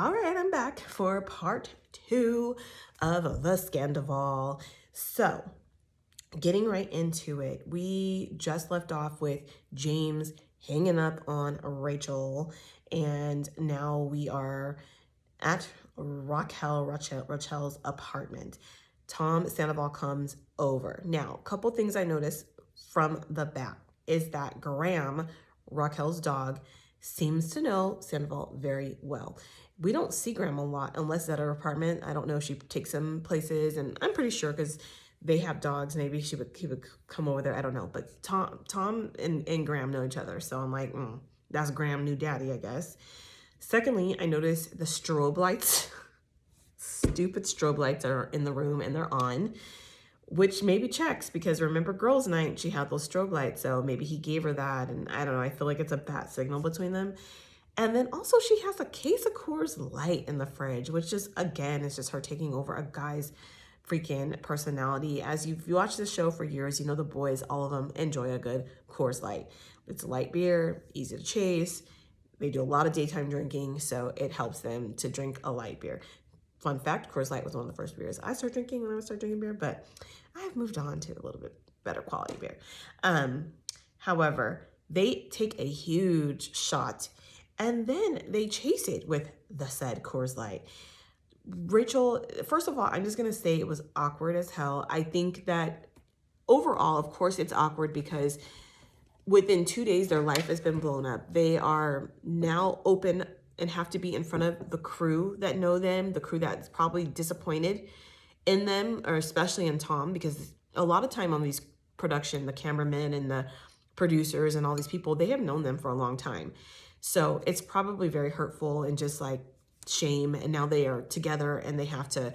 All right, I'm back for part 2 of the Scandoval. So, getting right into it, we just left off with James hanging up on Rachel, and now we are at Rachel's apartment. Tom Sandoval comes over. Now, a couple things I noticed from the back is that Graham, Raquel's dog, seems to know Sandoval very well. We don't see Graham a lot unless at her apartment. I don't know if she takes him places, and I'm pretty sure because they have dogs. Maybe he would come over there. I don't know. But Tom and Graham know each other, so I'm like, that's Graham, new daddy, I guess. Secondly, I noticed the strobe lights. Stupid strobe lights are in the room and they're on, which maybe checks because remember girls' night, she had those strobe lights. So maybe he gave her that. And I don't know. I feel like it's a bat signal between them. And then also she has a case of Coors Light in the fridge, which just, again, is just her taking over a guy's freaking personality. As you've watched this show for years, you know the boys, all of them enjoy a good Coors Light. It's light beer, easy to chase. They do a lot of daytime drinking, so it helps them to drink a light beer. Fun fact, Coors Light was one of the first beers I started drinking when I started drinking beer, but I've moved on to a little bit better quality beer. However, they take a huge shot and then they chase it with the said Coors Light. Rachel, first of all, I'm just going to say it was awkward as hell. I think that overall, of course, it's awkward because within 2 days, their life has been blown up. They are now open and have to be in front of the crew that know them, the crew that's probably disappointed in them, or especially in Tom, because a lot of time on these production, the cameramen and the producers and all these people, they have known them for a long time. So it's probably very hurtful and just like shame. And now they are together and they have to,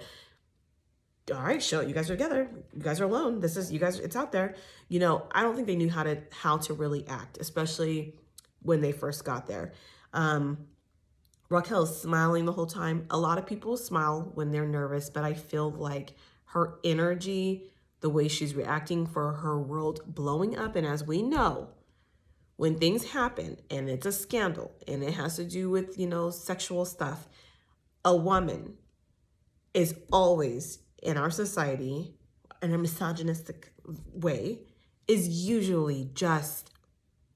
all right, show you guys are together. You guys are alone. This is, you guys, it's out there. You know, I don't think they knew how to really act, especially when they first got there. Raquel's smiling the whole time. A lot of people smile when they're nervous, but I feel like her energy, the way she's reacting for her world blowing up. And as we know, when things happen and it's a scandal and it has to do with, you know, sexual stuff, a woman is always in our society in a misogynistic way is usually just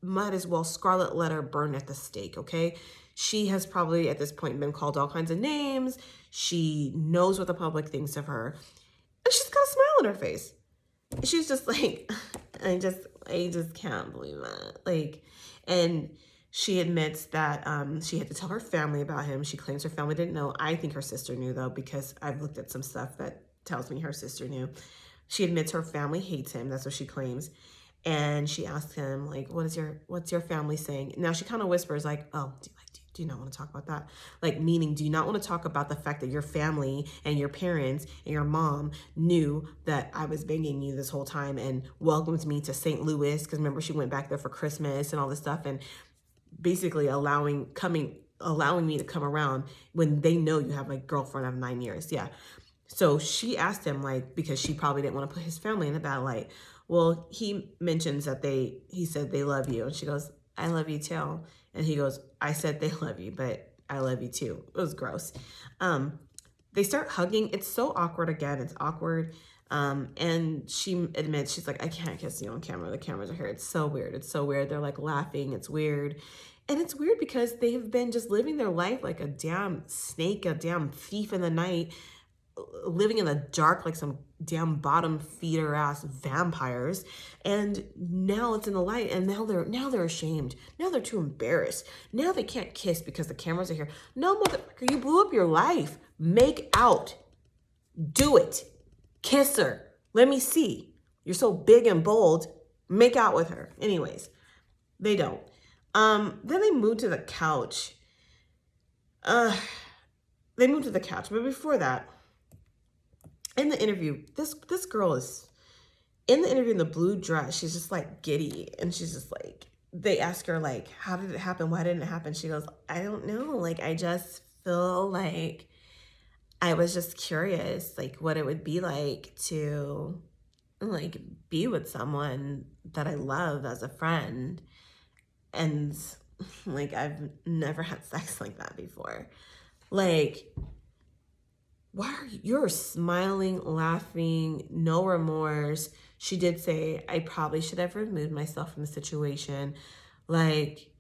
might as well scarlet letter burn at the stake. Okay. She has probably at this point been called all kinds of names. She knows what the public thinks of her and she's got a smile on her face. She's just like, I just can't believe that. Like, and she admits that she had to tell her family about him. She claims her family didn't know. I think her sister knew though, because I've looked at some stuff that tells me her sister knew. She admits her family hates him. That's what she claims. And she asked him, like, what's your family saying? Now she kind of whispers like, oh, do you not want to talk about that? Like, meaning, do you not want to talk about the fact that your family and your parents and your mom knew that I was banging you this whole time and welcomed me to St. Louis? Because remember, she went back there for Christmas and all this stuff, and basically allowing me to come around when they know you have a girlfriend of 9 years. Yeah. So she asked him, like, because she probably didn't want to put his family in a bad light. Well, he mentions that he said they love you. And she goes, I love you too. And he goes, I said they love you, but I love you too. It was gross. They start hugging. It's so awkward again. It's awkward. And she admits, she's like, I can't kiss you on camera. The cameras are here. It's so weird. It's so weird. They're like laughing. It's weird. And it's weird because they have been just living their life like a damn snake, a damn thief in the night, living in the dark like some damn bottom feeder ass vampires, and now it's in the light, and now they're ashamed. Now they're too embarrassed. Now they can't kiss because the cameras are here. No, motherfucker, you blew up your life. Make out. Do it. Kiss her. Let me see. You're so big and bold. Make out with her. Anyways, they don't. Then they move to the couch. But before that, in the interview, this girl is in the interview in the blue dress. She's just like giddy, and she's just like, they ask her like, how did it happen? Why didn't it happen? She goes, I don't know. Like, I just feel like I was just curious, like what it would be like to like be with someone that I love as a friend. And like, I've never had sex like that before. Like, why are you're smiling, laughing, no remorse. She did say, I probably should have removed myself from the situation. Like,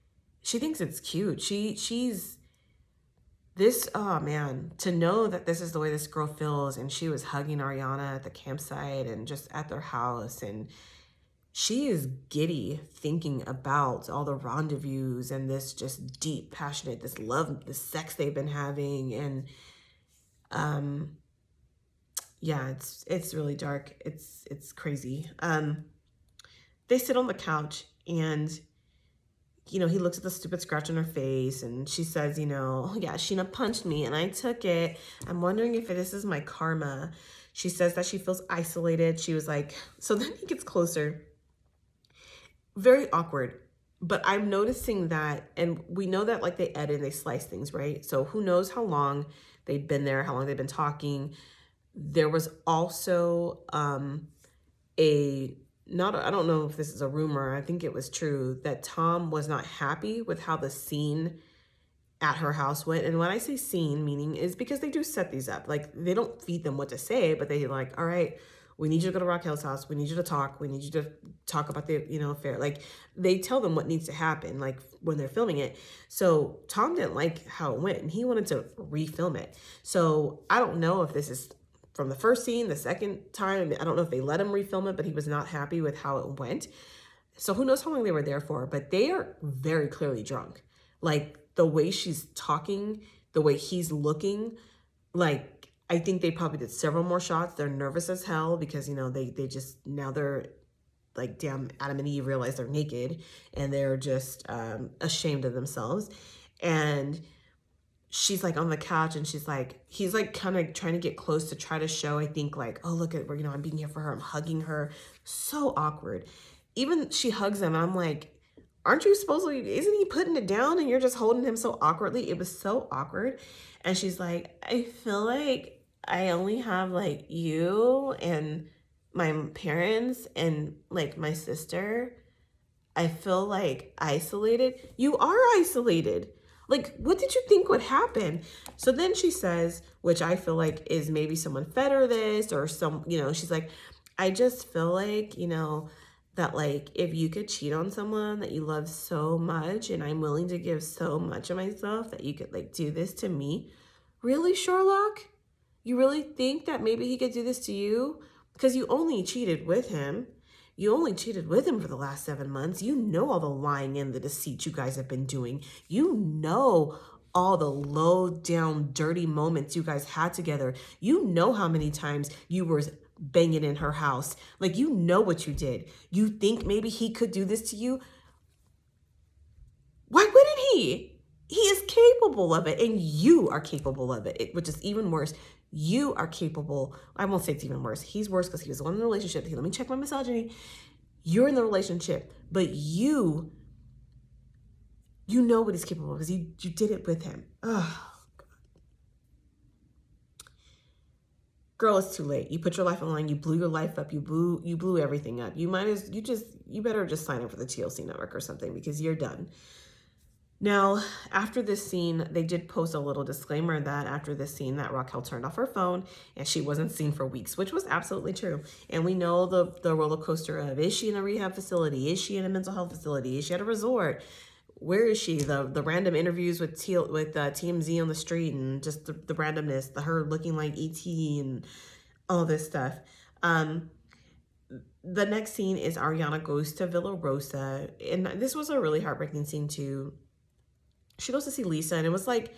she thinks it's cute. She's this, oh man, to know that this is the way this girl feels, and she was hugging Ariana at the campsite and just at their house, and she is giddy thinking about all the rendezvous and this just deep, passionate, this love, this sex they've been having, and um, yeah, it's really dark. It's crazy. They sit on the couch and he looks at the stupid scratch on her face and she says, oh, yeah, Sheena punched me and I took it. I'm wondering if this is my karma. She says that she feels isolated. She was like, so then he gets closer. Very awkward. But I'm noticing that, and we know that like they edit and they slice things, right? So who knows how long they've been there, how long they've been talking. There was also I don't know if this is a rumor, I think it was true, that Tom was not happy with how the scene at her house went. And when I say scene, meaning is because they do set these up. Like, they don't feed them what to say, but they like, all right, we need you to go to Raquel's house. We need you to talk. We need you to talk about the, affair. Like, they tell them what needs to happen, like, when they're filming it. So Tom didn't like how it went, and he wanted to refilm it. So I don't know if this is from the first scene, the second time. I don't know if they let him refilm it, but he was not happy with how it went. So who knows how long they were there for, but they are very clearly drunk. Like, the way she's talking, the way he's looking, like, I think they probably did several more shots. They're nervous as hell because, they just, now they're like, damn, Adam and Eve realize they're naked and they're just ashamed of themselves. And she's like on the couch and he's like kind of trying to get close to try to show, I think, like, oh, look at where, I'm being here for her. I'm hugging her. So awkward. Even she hugs him and I'm like, aren't you supposed to, isn't he putting it down and you're just holding him so awkwardly? It was so awkward. And she's like, I feel like I only have like you and my parents and like my sister. I feel like isolated. You are isolated. Like, what did you think would happen? So then she says, which I feel like is maybe someone fed her this or some, she's like, I just feel like, that like if you could cheat on someone that you love so much and I'm willing to give so much of myself that you could like do this to me. Really, Sherlock? You really think that maybe he could do this to you? Because you only cheated with him. You only cheated with him for the last 7 months. You know all the lying and the deceit you guys have been doing. You know all the low down dirty moments you guys had together. You know how many times you were banging in her house. Like, you know what you did. You think maybe he could do this to you? Why wouldn't he? He is capable of it, and you are capable of it, which is even worse. You are capable. I won't say it's even worse. He's worse because he was the one in the relationship. Let me check my misogyny. You're in the relationship, but you know what he's capable of because you did it with him. Oh, girl, it's too late. You put your life on the line. You blew your life up. You blew everything up. You better just sign up for the TLC network or something because you're done. Now, after this scene, they did post a little disclaimer that after this scene that Raquel turned off her phone and she wasn't seen for weeks, which was absolutely true. And we know the roller coaster of, is she in a rehab facility? Is she in a mental health facility? Is she at a resort? Where is she? The random interviews with TMZ on the street and just the randomness, her looking like E.T. and all this stuff. The next scene is Ariana goes to Villa Rosa. And this was a really heartbreaking scene too. She goes to see Lisa, and it was like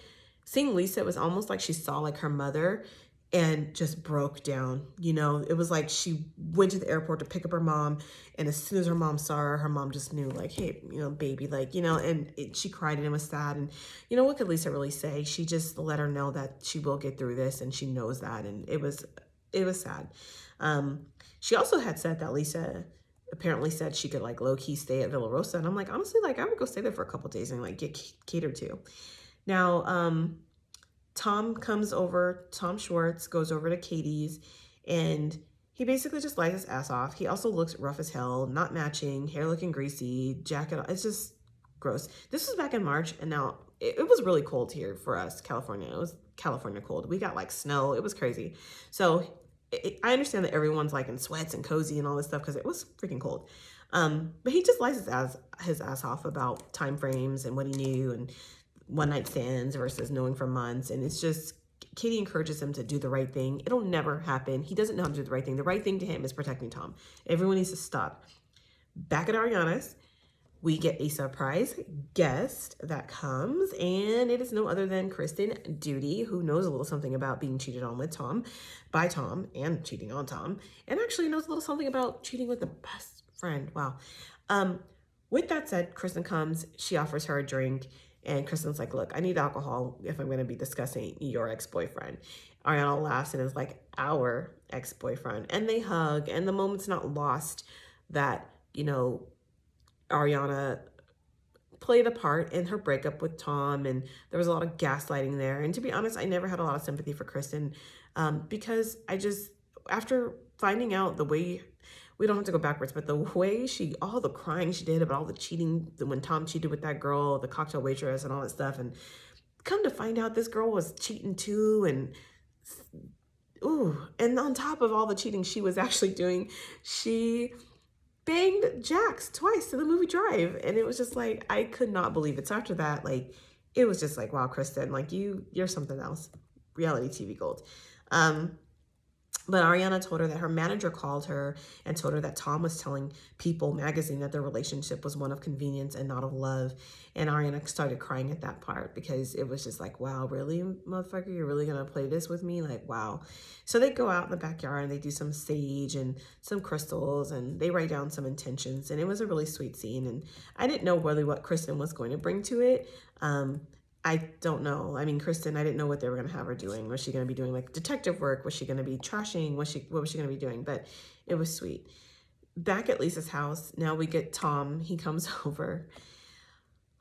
seeing Lisa, it was almost like she saw like her mother and just broke down. It was like she went to the airport to pick up her mom, and as soon as her mom saw her mom just knew, like, hey, baby, like, and she cried and it was sad. And what could Lisa really say? She just let her know that she will get through this, and she knows that, and it was sad. She also had said that Lisa apparently said she could like low-key stay at Villa Rosa. And I'm like, honestly, like, I would go stay there for a couple of days and like get catered to. Now, Tom Schwartz goes over to Katie's and he basically just lies his ass off. He also looks rough as hell, not matching, hair looking greasy, jacket. It's just gross. This was back in March, and now it was really cold here for us, California. It was California cold. We got like snow. It was crazy. So I understand that everyone's like in sweats and cozy and all this stuff because it was freaking cold. But he just lies his ass off about time frames and what he knew and one night stands versus knowing for months. And it's just, Katie encourages him to do the right thing. It'll never happen. He doesn't know how to do the right thing. The right thing to him is protecting Tom. Everyone needs to stop. Back at Ariana's, we get a surprise guest that comes, and it is no other than Kristen Duty, who knows a little something about being cheated on with Tom, by Tom, and cheating on Tom, and actually knows a little something about cheating with the best friend. Wow. With that said, Kristen comes, she offers her a drink, and Kristen's like, look, I need alcohol if I'm going to be discussing your ex-boyfriend. Ariana laughs and is like, our ex-boyfriend. And they hug, and the moment's not lost that, you know, Ariana played a part in her breakup with Tom, and there was a lot of gaslighting there. And to be honest, I never had a lot of sympathy for Kristen because I just, after finding out the way, we don't have to go backwards, but the way all the crying she did about all the cheating, when Tom cheated with that girl, the cocktail waitress and all that stuff, and come to find out this girl was cheating too, and and on top of all the cheating she was actually doing, she banged Jax twice to the movie Drive. And it was just like, I could not believe it. So after that, like, it was just like, wow, Kristen, like you're something else. Reality TV gold. But Ariana told her that her manager called her and told her that Tom was telling People magazine that their relationship was one of convenience and not of love. And Ariana started crying at that part because it was just like, wow, really, motherfucker? You're really going to play this with me? Like, wow. So they go out in the backyard and they do some sage and some crystals and they write down some intentions. And it was a really sweet scene. And I didn't know really what Kristen was going to bring to it. I don't know. I mean, Kristen, I didn't know what they were going to have her doing. Was she going to be doing like detective work? Was she going to be trashing? What was she going to be doing? But it was sweet. Back at Lisa's house, now we get Tom. He comes over.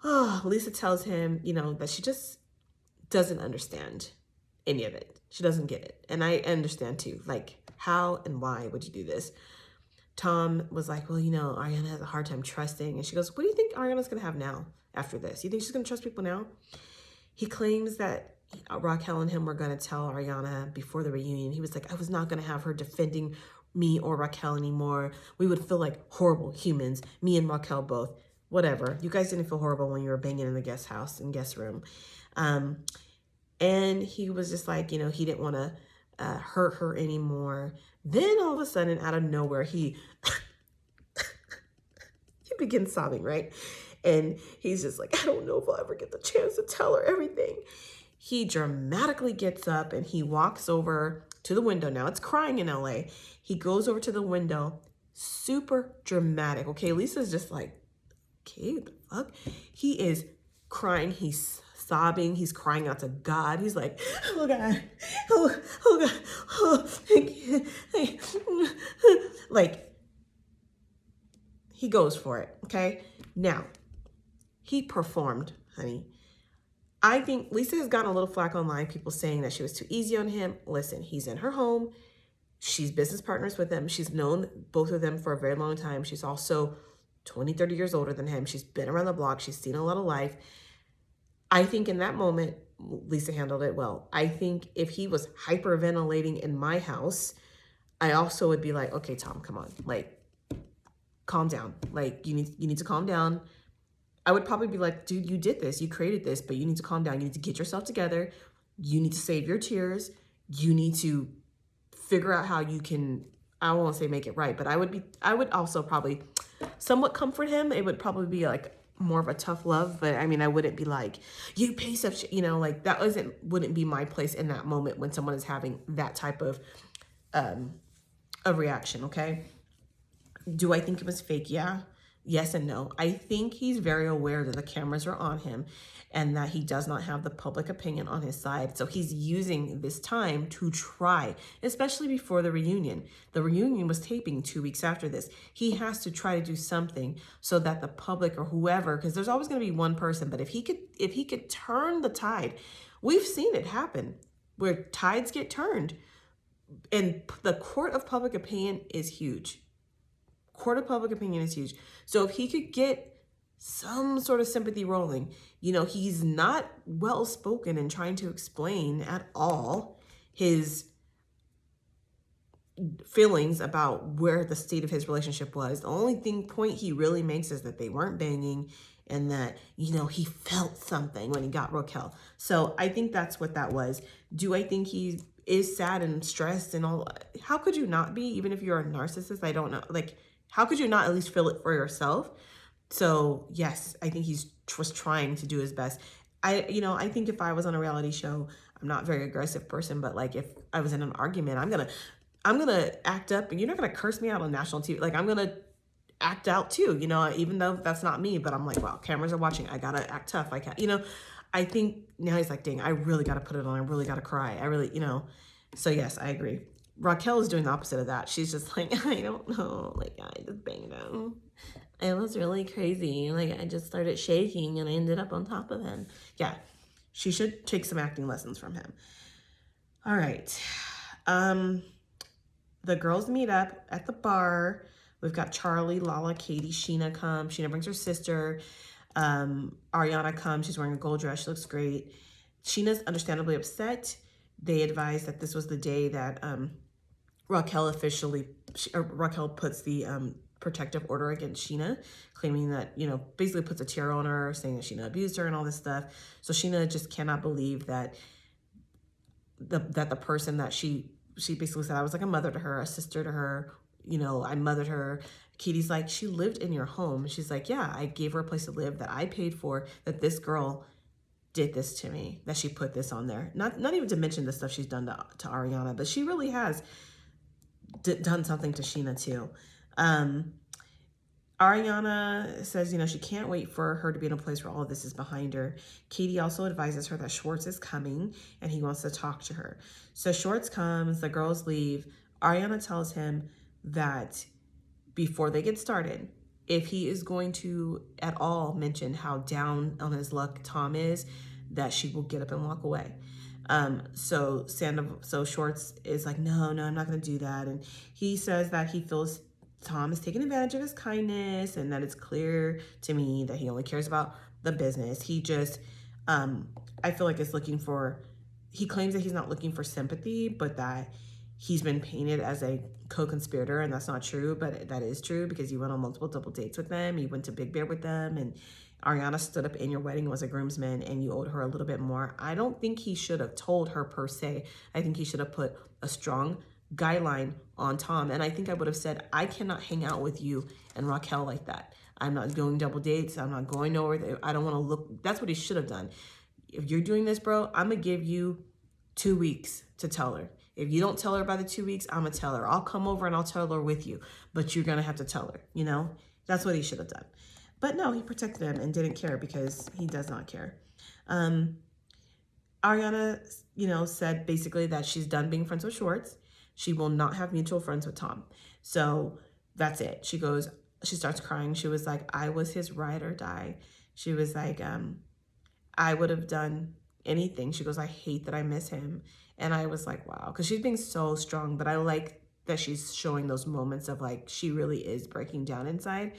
Oh, Lisa tells him, you know, that she just doesn't understand any of it. She doesn't get it. And I understand too. Like, how and why would you do this? Tom was like, well, you know, Ariana has a hard time trusting. And she goes, what do you think Ariana's going to have now after this? You think she's going to trust people now? He claims that Raquel and him were going to tell Ariana before the reunion. He was like, I was not going to have her defending me or Raquel anymore. We would feel like horrible humans, me and Raquel both. Whatever. You guys didn't feel horrible when you were banging in the guest house and guest room. And he was just like, you know, he didn't want to hurt her anymore. Then all of a sudden, out of nowhere, he begins sobbing, right? And he's just like, I don't know if I'll ever get the chance to tell her everything. He dramatically gets up and he walks over to the window. Now it's crying in LA. He goes over to the window, super dramatic. Okay, Lisa's just like, okay, what the fuck? He is crying. He's sobbing. He's crying out to God. He's like, oh God, oh God, oh, like, he goes for it, okay? Now, he performed, honey. I think Lisa has gotten a little flack online, people saying that she was too easy on him. Listen, he's in her home. She's business partners with them. She's known both of them for a very long time. She's also 20, 30 years older than him. She's been around the block. She's seen a lot of life. I think in that moment, Lisa handled it well. I think if he was hyperventilating in my house, I also would be like, okay, Tom, come on. Like, calm down. Like, you need to calm down. I would probably be like, dude, you did this. You created this, but you need to calm down. You need to get yourself together. You need to save your tears. You need to figure out how you can, I won't say make it right, but I would also probably somewhat comfort him. It would probably be like more of a tough love, but I mean, I wouldn't be like, you piece of shit, you know, like that wouldn't be my place in that moment when someone is having that type of reaction, okay? Do I think it was fake? Yeah. Yes and no. I think he's very aware that the cameras are on him and that he does not have the public opinion on his side. So he's using this time to try, especially before the reunion. The reunion was taping 2 weeks after this. He has to try to do something so that the public or whoever, because there's always going to be one person, but if he could turn the tide, we've seen it happen where tides get turned, and the court of public opinion is huge. Court of public opinion is huge. So if he could get some sort of sympathy rolling. You know, he's not well spoken and trying to explain at all his feelings about where the state of his relationship was. The only point he really makes is that they weren't banging and that, you know, he felt something when he got Raquel. So I think that's what that was. Do I think he is sad and stressed and all? How could you not be, even if you're a narcissist? I don't know. Like, how could you not at least feel it for yourself? So yes, I think he's was trying to do his best. I think if I was on a reality show, I'm not a very aggressive person, but like if I was in an argument, I'm gonna act up, and you're not gonna curse me out on national TV. Like I'm gonna act out too, you know, even though that's not me, but I'm like, wow, cameras are watching. I gotta act tough. I can't, you know, I think now he's like, dang, I really gotta put it on. I really gotta cry. I really, you know, so yes, I agree. Raquel is doing the opposite of that. She's just like, I don't know. Like I just banged him. It was really crazy. Like I just started shaking and I ended up on top of him. Yeah, she should take some acting lessons from him. All right. The girls meet up at the bar. We've got Charlie, Lala, Katie, Sheena come. Sheena brings her sister. Ariana comes. She's wearing a gold dress. She looks great. Sheena's understandably upset. They advise that this was the day that Raquel puts the protective order against Sheena, claiming that, you know, basically puts a tear on her, saying that Sheena abused her and all this stuff. So Sheena just cannot believe that the person that she basically said, I was like a mother to her, a sister to her, you know, I mothered her. Katie's like, she lived in your home. She's like, yeah, I gave her a place to live that I paid for, that this girl did this to me, that she put this on there. Not even to mention the stuff she's done to Ariana, but she really has done something to Sheena too. Ariana says, you know, she can't wait for her to be in a place where all of this is behind her. Katie also advises her that Schwartz is coming and he wants to talk to her. So Schwartz comes, the girls leave. Ariana tells him that before they get started, if he is going to at all mention how down on his luck Tom is, that she will get up and walk away. So Schwartz is like, no, I'm not going to do that. And he says that he feels Tom is taking advantage of his kindness and that it's clear to me that he only cares about the business. He just, I feel like he claims that he's not looking for sympathy, but that he's been painted as a co-conspirator, and that's not true, but that is true because you went on multiple double dates with them. You went to Big Bear with them, and Ariana stood up in your wedding, was a groomsman, and you owed her a little bit more. I don't think he should have told her per se. I think he should have put a strong guideline on Tom. And I think I would have said, I cannot hang out with you and Raquel like that. I'm not going double dates. I'm not going nowhere. I don't want to look. That's what he should have done. If you're doing this, bro, I'm going to give you 2 weeks to tell her. If you don't tell her by the 2 weeks, I'm going to tell her. I'll come over and I'll tell her with you. But you're going to have to tell her, you know? That's what he should have done. But no, he protected him and didn't care because he does not care. Ariana, you know, said basically that she's done being friends with Schwartz. She will not have mutual friends with Tom. So that's it. She starts crying. She was like, I was his ride or die. She was like, I would have done anything. She goes, I hate that I miss him. And I was like, wow, because she's being so strong. But I like that she's showing those moments of like, she really is breaking down inside.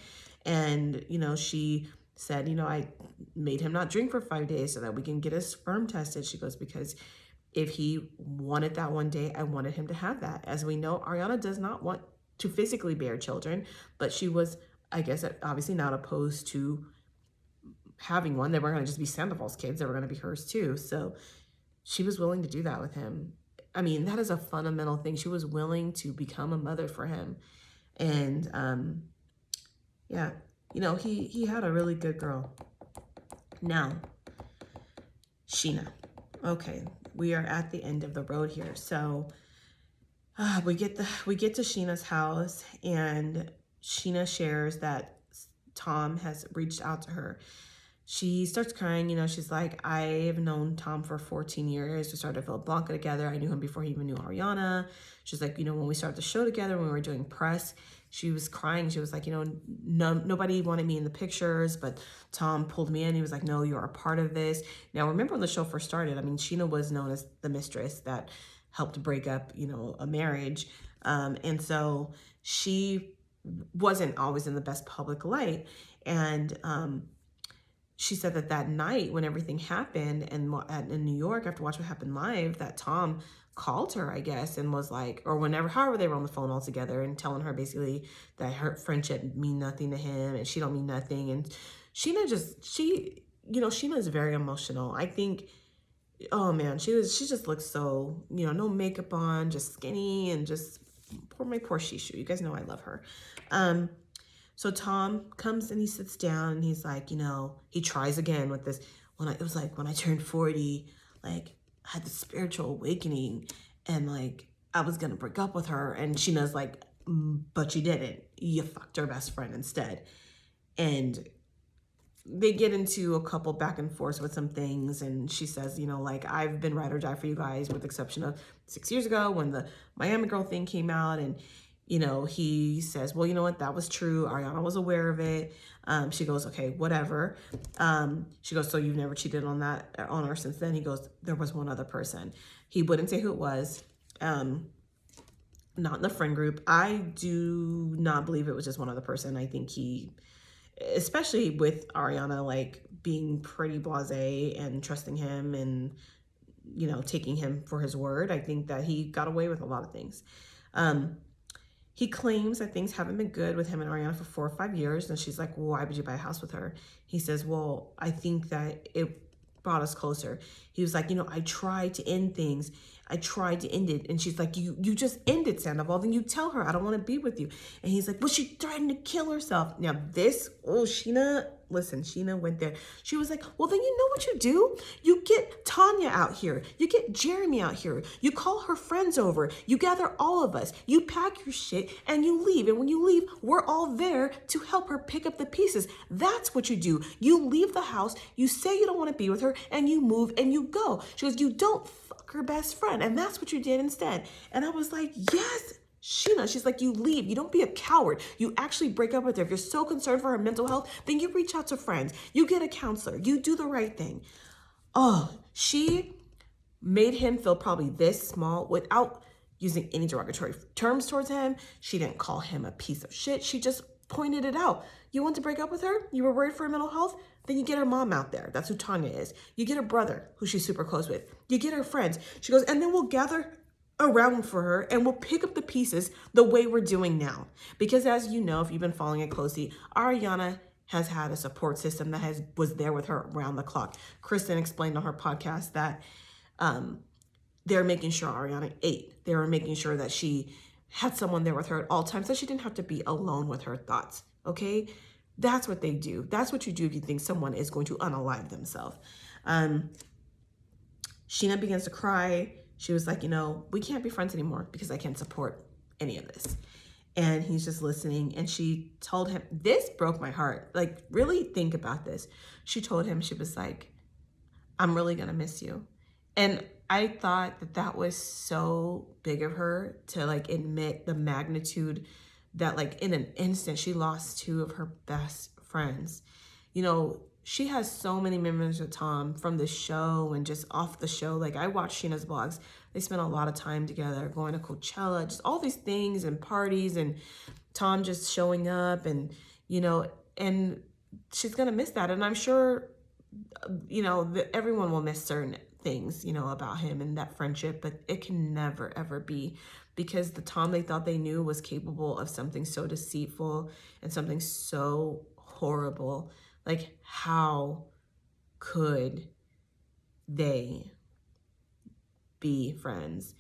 And, you know, she said, you know, I made him not drink for 5 days so that we can get his sperm tested. She goes, because if he wanted that one day, I wanted him to have that. As we know, Ariana does not want to physically bear children, but she was, I guess, obviously not opposed to having one. They weren't going to just be Sandoval's kids. They were going to be hers too. So she was willing to do that with him. I mean, that is a fundamental thing. She was willing to become a mother for him. And yeah, you know, he had a really good girl. Now, Sheena. Okay, we are at the end of the road here. So we get to Sheena's house, and Sheena shares that Tom has reached out to her. She starts crying, you know, she's like, I've known Tom for 14 years. We started Philip Blanca together. I knew him before he even knew Ariana. She's like, you know, when we started the show together, when we were doing press, she was crying. She was like, you know, nobody wanted me in the pictures, but Tom pulled me in. He was like, no, you're a part of this. Now, remember when the show first started, I mean, Sheena was known as the mistress that helped break up, you know, a marriage. And so she wasn't always in the best public light. And she said that night when everything happened and in New York, after watching what happened live, that Tom called her, I guess, and was like, or whenever, however they were on the phone all together, and telling her basically that her friendship mean nothing to him and she don't mean nothing. And Sheena Sheena is very emotional. I think, oh man, she just looks so, no makeup on, just skinny, and just my poor Shishu. You guys know I love her. So Tom comes and he sits down and he's like, he tries again with this. It was like when I turned 40, like I had this spiritual awakening and like I was gonna break up with her. And Sheena's like, but you didn't. You fucked her best friend instead. And they get into a couple back and forth with some things, and she says, like, I've been ride or die for you guys, with the exception of 6 years ago when the Miami girl thing came out. And he says, well, you know what, that was true. Ariana was aware of it. She goes, okay, whatever. She goes, so you've never cheated on her since then? He goes, there was one other person. He wouldn't say who it was. Not in the friend group. I do not believe it was just one other person. I think he, especially with Ariana, like being pretty blasé and trusting him and, taking him for his word, I think that he got away with a lot of things. He claims that things haven't been good with him and Ariana for 4 or 5 years. And she's like, well, why would you buy a house with her? He says, well, I think that it brought us closer. He was like, I tried to end things. I tried to end it. And she's like, you just ended, Sandoval. Then you tell her, I don't want to be with you. And he's like, well, she threatened to kill herself. Now Sheena went there. She was like, well, then you know what you do? You get Tanya out here. You get Jeremy out here. You call her friends over. You gather all of us. You pack your shit and you leave. And when you leave, we're all there to help her pick up the pieces. That's what you do. You leave the house. You say you don't want to be with her and you move and you go. She goes, you don't fuck her best friend. And that's what you did instead. And I was like, yes, Sheena. She's like, you leave. You don't be a coward. You actually break up with her. If you're so concerned for her mental health, then you reach out to friends. You get a counselor. You do the right thing. Oh, she made him feel probably this small without using any derogatory terms towards him. She didn't call him a piece of shit. She just pointed it out. You want to break up with her? You were worried for her mental health? Then you get her mom out there. That's who Tanya is. You get her brother, who she's super close with. You get her friends. She goes, and then we'll gather around for her and we'll pick up the pieces the way we're doing now. Because as you know, if you've been following it closely, Ariana has had a support system that was there with her around the clock. Kristen explained on her podcast that they're making sure Ariana ate. They were making sure that she had someone there with her at all times, so she didn't have to be alone with her thoughts, okay? That's what they do. That's what you do if you think someone is going to unalive themselves. Sheena begins to cry. She was like, we can't be friends anymore because I can't support any of this. And he's just listening. And she told him, this broke my heart. Like, really think about this. She told him, she was like, I'm really going to miss you. And I thought that was so big of her to like admit the magnitude that like in an instant she lost 2 of her best friends. She has so many memories with Tom from the show and just off the show. Like I watched Sheena's vlogs. They spent a lot of time together, going to Coachella, just all these things and parties, and Tom just showing up and, and she's going to miss that. And I'm sure, that everyone will miss certain things, about him and that friendship, but it can never, ever be, because the Tom they thought they knew was capable of something so deceitful and something so horrible. Like, how could they be friends?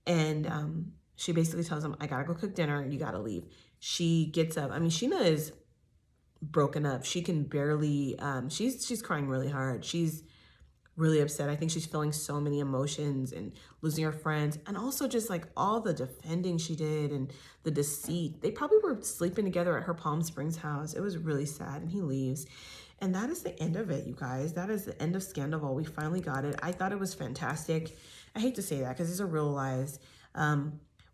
And she basically tells him, I gotta go cook dinner, you gotta leave. She gets up. I mean, Sheena is broken up. She can barely, she's crying really hard. She's really upset. I think she's feeling so many emotions and losing her friends, and also just like all the defending she did and the deceit. They probably were sleeping together at her Palm Springs house. It was really sad, and he leaves. And that is the end of it, you guys. That is the end of Scandoval. We finally got it. I thought it was fantastic. I hate to say that because these are real lives.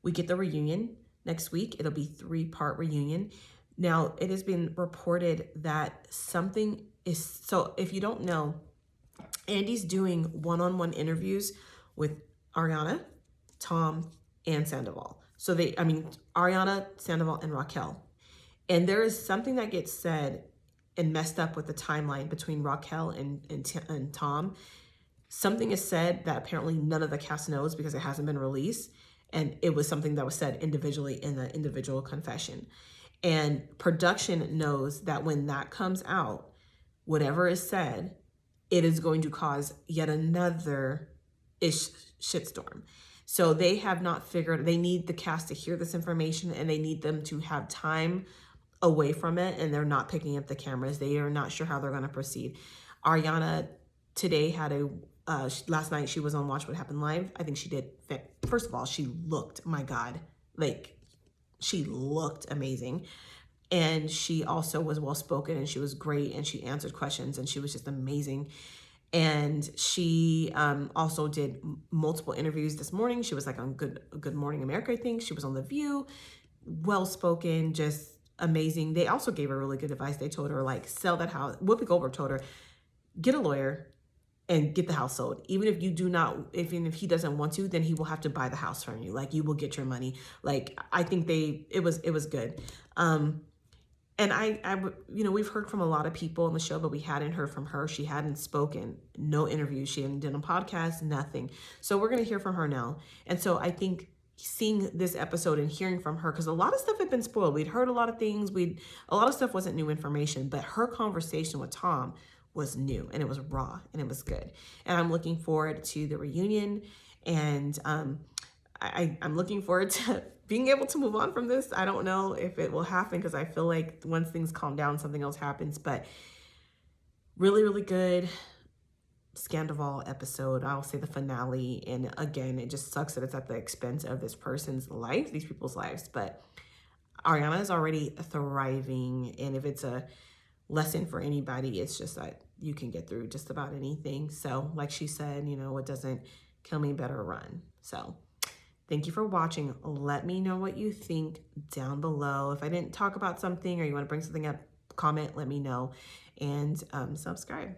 We get the reunion next week. It'll be 3-part reunion. Now, it has been reported that something is, so if you don't know, Andy's doing one-on-one interviews with Ariana, Tom, and Sandoval. So Ariana, Sandoval, and Raquel. And there is something that gets said and messed up with the timeline between Raquel and Tom. Something is said that apparently none of the cast knows because it hasn't been released. And it was something that was said individually in the individual confession. And production knows that when that comes out, whatever is said, it is going to cause yet another shitstorm. So they have not figured, they need the cast to hear this information, and they need them to have time away from it, and they're not picking up the cameras. They are not sure how they're going to proceed. Ariana today had a, last night she was on Watch What Happened Live. I think she did, first of all, she looked, my God, like she looked amazing. And she also was well-spoken, and she was great, and she answered questions, and she was just amazing. And she also did multiple interviews this morning. She was like on Good Morning America, I think. She was on The View, well-spoken, just amazing. They also gave her really good advice. They told her, like, sell that house. Whoopi Goldberg told her, get a lawyer and get the house sold. Even if you do not, even if he doesn't want to, then he will have to buy the house from you. Like, you will get your money. Like, I think it was good. And you know, we've heard from a lot of people on the show, but we hadn't heard from her. She hadn't spoken, no interviews. She hadn't done a podcast, nothing. So we're going to hear from her now. And so I think seeing this episode and hearing from her, because a lot of stuff had been spoiled. We'd heard a lot of things. A lot of stuff wasn't new information, but her conversation with Tom was new, and it was raw, and it was good. And I'm looking forward to the reunion, and I'm looking forward to being able to move on from this. I don't know if it will happen, because I feel like once things calm down, something else happens. But really, really good Scandoval episode. I'll say the finale. And again, it just sucks that it's at the expense of this person's life, these people's lives. But Ariana is already thriving. And if it's a lesson for anybody, it's just that you can get through just about anything. So like she said, you know, what doesn't kill me better run. So thank you for watching. Let me know what you think down below. If I didn't talk about something or you want to bring something up, comment, let me know, and subscribe.